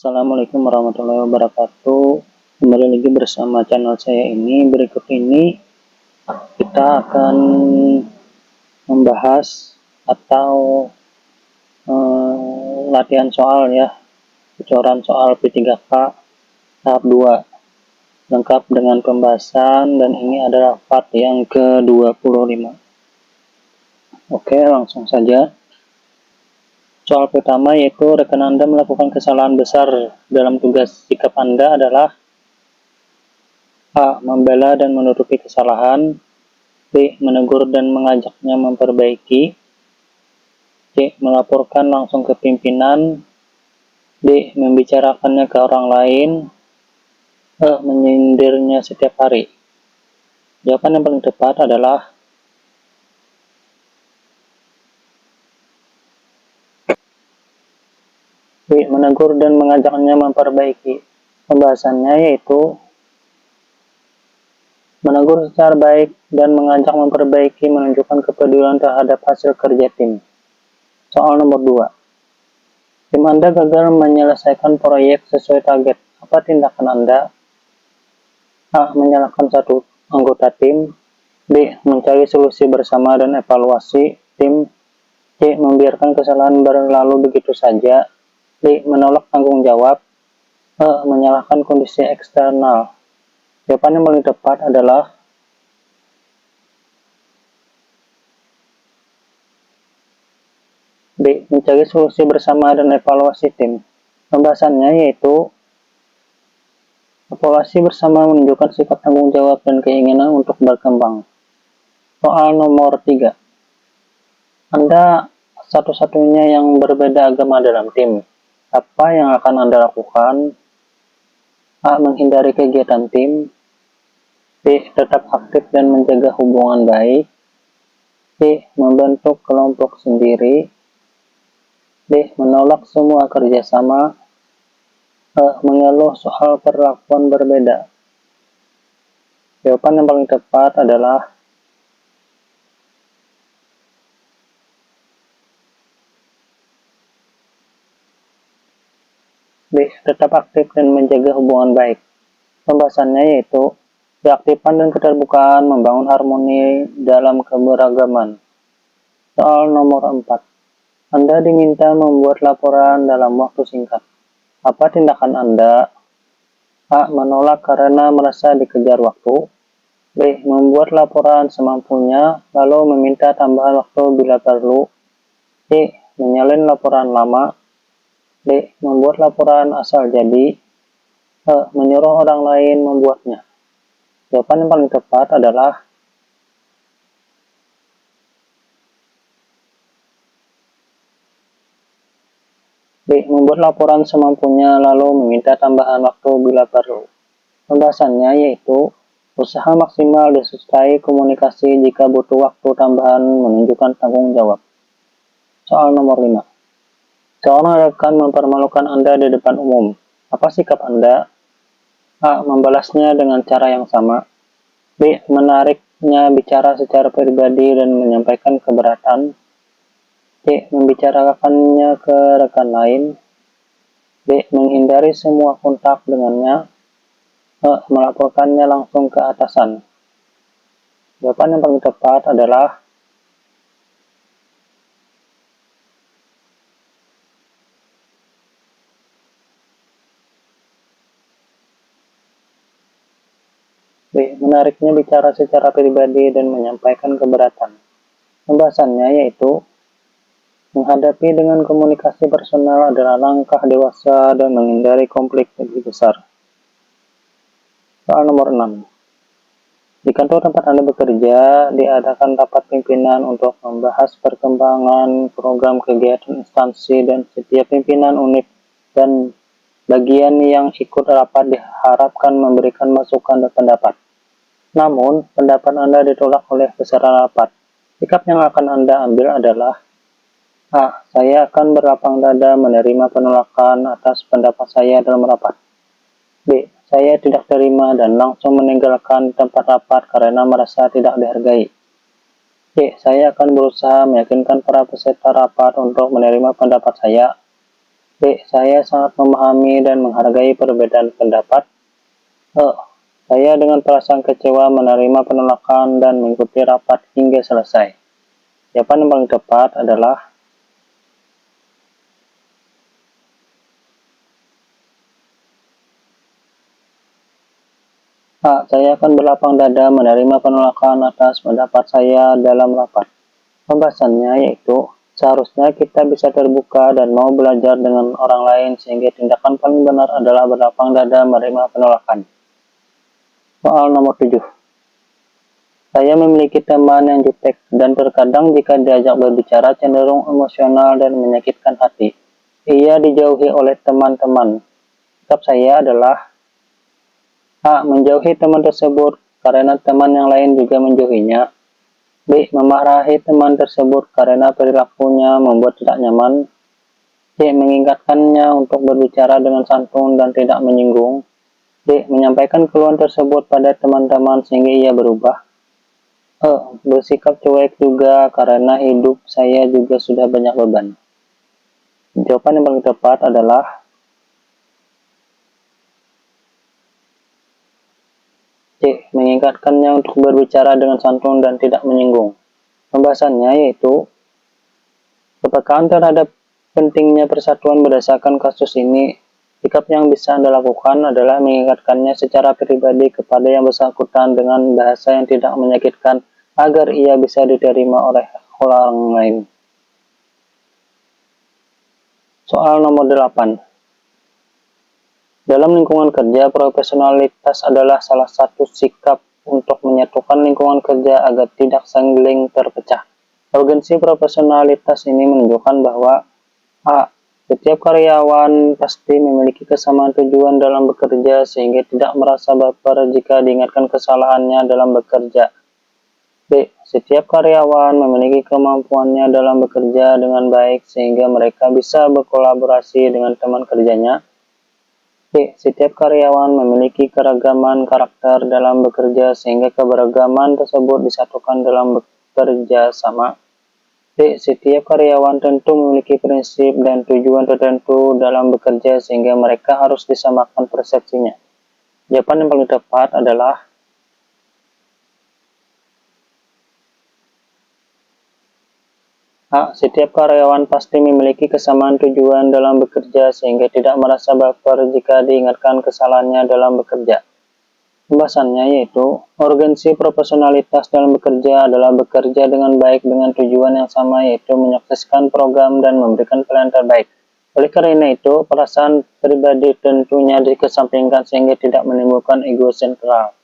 Assalamualaikum warahmatullahi wabarakatuh. Kembali lagi bersama channel saya ini. Berikut ini kita akan membahas atau latihan soal ya, bocoran soal P3K tahap 2 lengkap dengan pembahasan, dan ini adalah part yang ke-25. Oke, langsung saja. Soal pertama yaitu rekan Anda melakukan kesalahan besar dalam tugas. Sikap Anda adalah A. Membela dan menutupi kesalahan. B. Menegur dan mengajaknya memperbaiki. C. Melaporkan langsung ke pimpinan. D. Membicarakannya ke orang lain. E. Menyindirnya setiap hari. Jawaban yang paling tepat adalah B. Menegur dan mengajaknya memperbaiki. Pembahasannya yaitu menegur secara baik dan mengajak memperbaiki menunjukkan kepedulian terhadap hasil kerja tim. Soal nomor 2. Tim Anda gagal menyelesaikan proyek sesuai target. Apa tindakan Anda? A. Menyalahkan satu anggota tim. B. Mencari solusi bersama dan evaluasi tim. C. Membiarkan kesalahan berlalu begitu saja. D. Menolak tanggung jawab. E. Menyalahkan kondisi eksternal. Jawaban yang paling tepat adalah B. Mencari solusi bersama dan evaluasi tim. Pembahasannya yaitu evaluasi bersama menunjukkan sikap tanggung jawab dan keinginan untuk berkembang. Soal nomor 3. Anda satu-satunya yang berbeda agama dalam tim. Apa yang akan Anda lakukan? A. Menghindari kegiatan tim. B. Tetap aktif dan menjaga hubungan baik. C. Membentuk kelompok sendiri. D. Menolak semua kerjasama. E. Mengeluh soal perlakuan berbeda. Jawaban yang paling tepat adalah B. Tetap aktif dan menjaga hubungan baik. Pembahasannya yaitu keaktifan dan keterbukaan membangun harmoni dalam keberagaman. Soal nomor 4. Anda diminta membuat laporan dalam waktu singkat. Apa tindakan Anda? A. Menolak karena merasa dikejar waktu. B. Membuat laporan semampunya lalu meminta tambahan waktu bila perlu. C. Menyalin laporan lama. D. Membuat laporan asal jadi. E. Menyuruh orang lain membuatnya. Jawaban yang paling tepat adalah B. Membuat laporan semampunya lalu meminta tambahan waktu bila perlu. Pembahasannya yaitu usaha maksimal disertai komunikasi jika butuh waktu tambahan menunjukkan tanggung jawab. Soal nomor 5. Seorang rekan mempermalukan Anda di depan umum. Apa sikap Anda? A. Membalasnya dengan cara yang sama. B. Menariknya bicara secara pribadi dan menyampaikan keberatan. C. Membicarakannya ke rekan lain. D. Menghindari semua kontak dengannya. E. Melaporkannya langsung ke atasan. Jawaban yang paling tepat adalah B. Menariknya bicara secara pribadi dan menyampaikan keberatan. Pembahasannya yaitu menghadapi dengan komunikasi personal adalah langkah dewasa dan menghindari konflik lebih besar. Soal nomor 6. Di kantor tempat Anda bekerja, diadakan rapat pimpinan untuk membahas perkembangan program kegiatan instansi, dan setiap pimpinan unit dan bagian yang ikut rapat diharapkan memberikan masukan dan pendapat. Namun, pendapat Anda ditolak oleh peserta rapat. Sikap yang akan Anda ambil adalah A. Saya akan berlapang dada menerima penolakan atas pendapat saya dalam rapat. B. Saya tidak terima dan langsung meninggalkan tempat rapat karena merasa tidak dihargai. C. Saya akan berusaha meyakinkan para peserta rapat untuk menerima pendapat saya. B. Saya sangat memahami dan menghargai perbedaan pendapat. E. Saya dengan perasaan kecewa menerima penolakan dan mengikuti rapat hingga selesai. Jawaban yang paling tepat adalah A. Saya akan berlapang dada menerima penolakan atas pendapat saya dalam rapat. Pembahasannya yaitu, seharusnya kita bisa terbuka dan mau belajar dengan orang lain sehingga tindakan paling benar adalah berlapang dada menerima penolakan. Soal nomor 7. Saya memiliki teman yang jutek dan terkadang jika diajak berbicara cenderung emosional dan menyakitkan hati. Ia dijauhi oleh teman-teman. Sikap saya adalah A. Menjauhi teman tersebut karena teman yang lain juga menjauhinya. B. Memarahi teman tersebut karena perilakunya membuat tidak nyaman. C. Mengingatkannya untuk berbicara dengan santun dan tidak menyinggung. D. Menyampaikan keluhan tersebut pada teman-teman sehingga ia berubah. E. Bersikap cuek juga karena hidup saya juga sudah banyak beban. Jawaban yang paling tepat adalah C. Mengingatkannya untuk berbicara dengan santun dan tidak menyinggung. Pembahasannya yaitu kepekaan terhadap pentingnya persatuan berdasarkan kasus ini. Sikap yang bisa Anda lakukan adalah mengingatkannya secara pribadi kepada yang bersangkutan dengan bahasa yang tidak menyakitkan agar ia bisa diterima oleh orang lain. Soal nomor 8. Dalam lingkungan kerja, profesionalitas adalah salah satu sikap untuk menyatukan lingkungan kerja agar tidak saling terpecah. Urgensi profesionalitas ini menunjukkan bahwa A. Setiap karyawan pasti memiliki kesamaan tujuan dalam bekerja sehingga tidak merasa baper jika diingatkan kesalahannya dalam bekerja. B. Setiap karyawan memiliki kemampuannya dalam bekerja dengan baik sehingga mereka bisa berkolaborasi dengan teman kerjanya. C. Setiap karyawan memiliki keragaman karakter dalam bekerja sehingga keberagaman tersebut disatukan dalam bekerja sama. D. Setiap karyawan tentu memiliki prinsip dan tujuan tertentu dalam bekerja sehingga mereka harus disamakan persepsinya. Jawaban yang paling tepat adalah A. Setiap karyawan pasti memiliki kesamaan tujuan dalam bekerja sehingga tidak merasa baper jika diingatkan kesalahannya dalam bekerja. Pembahasannya yaitu, urgensi profesionalitas dalam bekerja adalah bekerja dengan baik dengan tujuan yang sama yaitu menyukseskan program dan memberikan pelayanan terbaik. Oleh karena itu, perasaan pribadi tentunya dikesampingkan sehingga tidak menimbulkan ego sentral.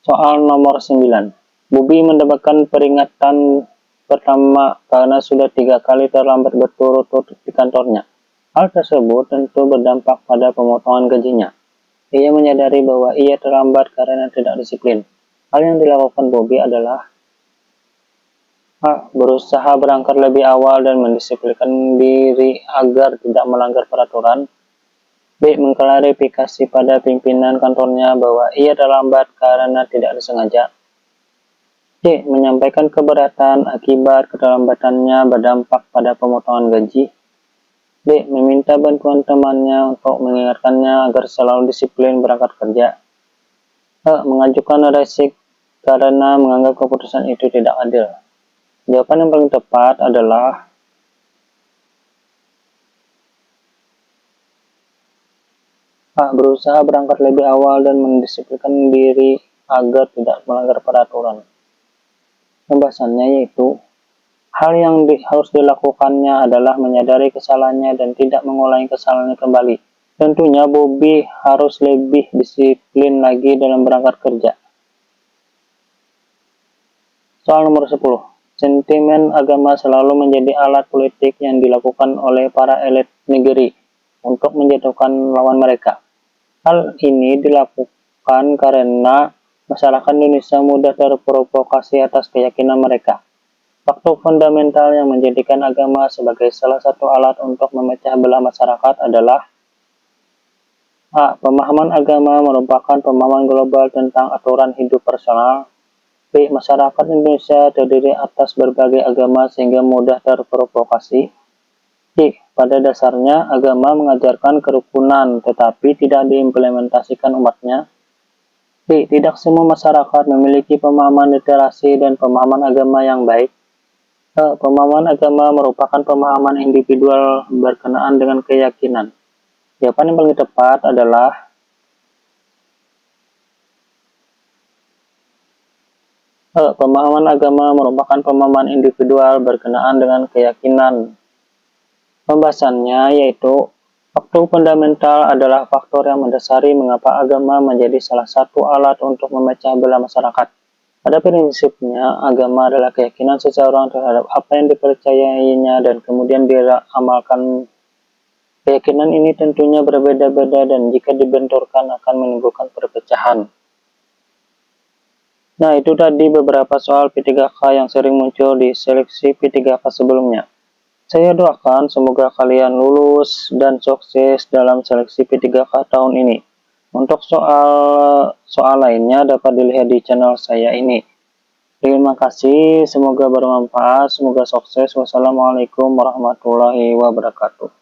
Soal nomor 9. Bubi mendapatkan peringatan pertama karena sudah 3 kali terlambat berturut-turut di kantornya. Hal tersebut tentu berdampak pada pemotongan gajinya. Ia menyadari bahwa ia terlambat karena tidak disiplin. Hal yang dilakukan Bobby adalah A. Berusaha berangkat lebih awal dan mendisiplinkan diri agar tidak melanggar peraturan. B. Mengklarifikasi pada pimpinan kantornya bahwa ia terlambat karena tidak disengaja. C. Menyampaikan keberatan akibat keterlambatannya berdampak pada pemotongan gaji. D. Meminta bantuan temannya untuk mengingatkannya agar selalu disiplin berangkat kerja. E. Mengajukan resik karena menganggap keputusan itu tidak adil. Jawaban yang paling tepat adalah A. Berusaha berangkat lebih awal dan mendisiplinkan diri agar tidak melanggar peraturan. Pembahasannya yaitu, hal yang harus dilakukannya adalah menyadari kesalahannya dan tidak mengulangi kesalahannya kembali. Tentunya Bobby harus lebih disiplin lagi dalam berangkat kerja. Soal nomor 10. Sentimen agama selalu menjadi alat politik yang dilakukan oleh para elit negeri untuk menjatuhkan lawan mereka. Hal ini dilakukan karena masyarakat Indonesia mudah terprovokasi atas keyakinan mereka. Faktor fundamental yang menjadikan agama sebagai salah satu alat untuk memecah belah masyarakat adalah A. Pemahaman agama merupakan pemahaman global tentang aturan hidup personal. B. Masyarakat Indonesia terdiri atas berbagai agama sehingga mudah terprovokasi. Pada dasarnya agama mengajarkan kerukunan tetapi tidak diimplementasikan umatnya. Tidak semua masyarakat memiliki pemahaman literasi dan pemahaman agama yang baik. Pemahaman agama merupakan pemahaman individual berkenaan dengan keyakinan. Jawaban yang paling tepat adalah pemahaman agama merupakan pemahaman individual berkenaan dengan keyakinan. Pembahasannya yaitu faktor fundamental adalah faktor yang mendasari mengapa agama menjadi salah satu alat untuk memecah belah masyarakat. Pada prinsipnya, agama adalah keyakinan seseorang terhadap apa yang dipercayainya dan kemudian diamalkan. Keyakinan ini tentunya berbeda-beda dan jika dibenturkan akan menimbulkan perpecahan. Nah, itu tadi beberapa soal P3K yang sering muncul di seleksi P3K sebelumnya. Saya doakan semoga kalian lulus dan sukses dalam seleksi P3K tahun ini. Untuk soal lainnya dapat dilihat di channel saya ini. Terima kasih, semoga bermanfaat, semoga sukses. Wassalamualaikum warahmatullahi wabarakatuh.